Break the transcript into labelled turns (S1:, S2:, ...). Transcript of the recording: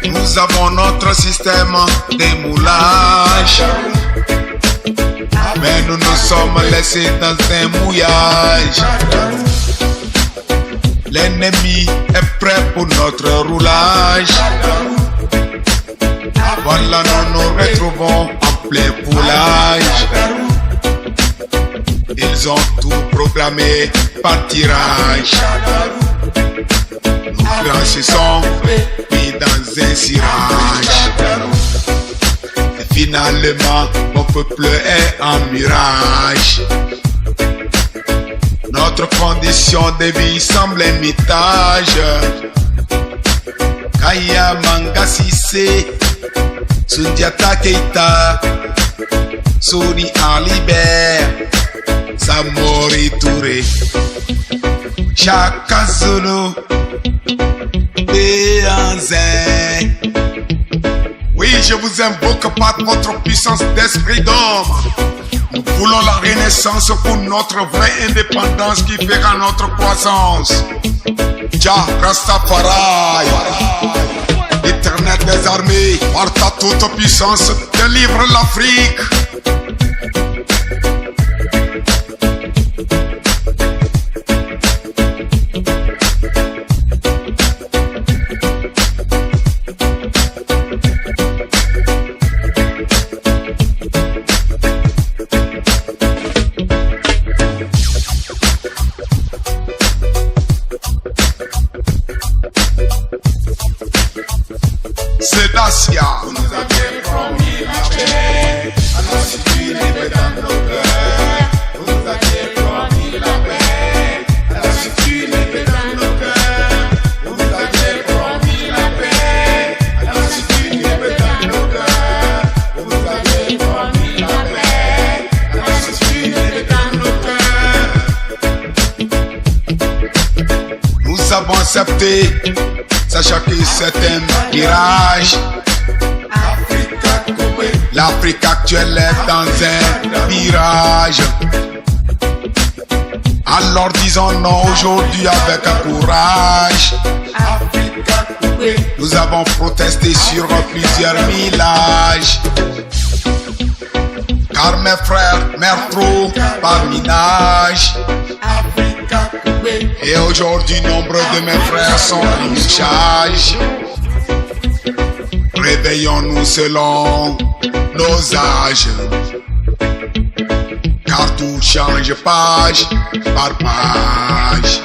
S1: Nous avons notre système d'émoulage, mais nous nous sommes laissés dans un mouillage. L'ennemi est prêt pour notre roulage. Voilà, nous nous retrouvons en plein poulage. Ils ont tout proclamé par tirage. Nos grands se sont mis dans un cirage. Et finalement, mon peuple est en mirage. Notre condition de vie semble un mitage. Kaya Manga Sissé, Sundiata Keita, Soni Alibert, Samori Touré, Chaka Zulu, Béanzin. Oui, je vous invoque par votre puissance d'esprit d'homme. Nous voulons la renaissance pour notre vraie indépendance qui fera notre croissance. Jah Rastafari, éternel des armées, par ta toute puissance, délivre l'Afrique. Sédacia. Vous nous avez promis la paix, alors si tu livres dans nos cœurs. Vous nous avez promis la paix, alors si tu livres dans nos cœurs. Vous nous avez promis la paix, alors si tu livres dans nos cœurs. Vous nous avez promis la paix, alors si tu livres dans nos cœurs. Nous avons accepté, sachant que c'est un mirage. L'Afrique actuelle est dans un virage. Alors disons non aujourd'hui avec un courage. Nous avons protesté sur plusieurs villages. Car mes frères meurent trop par minage. Et aujourd'hui, nombre de mes frères sont en charge. Réveillons-nous selon nos âges. Car tout change page par page.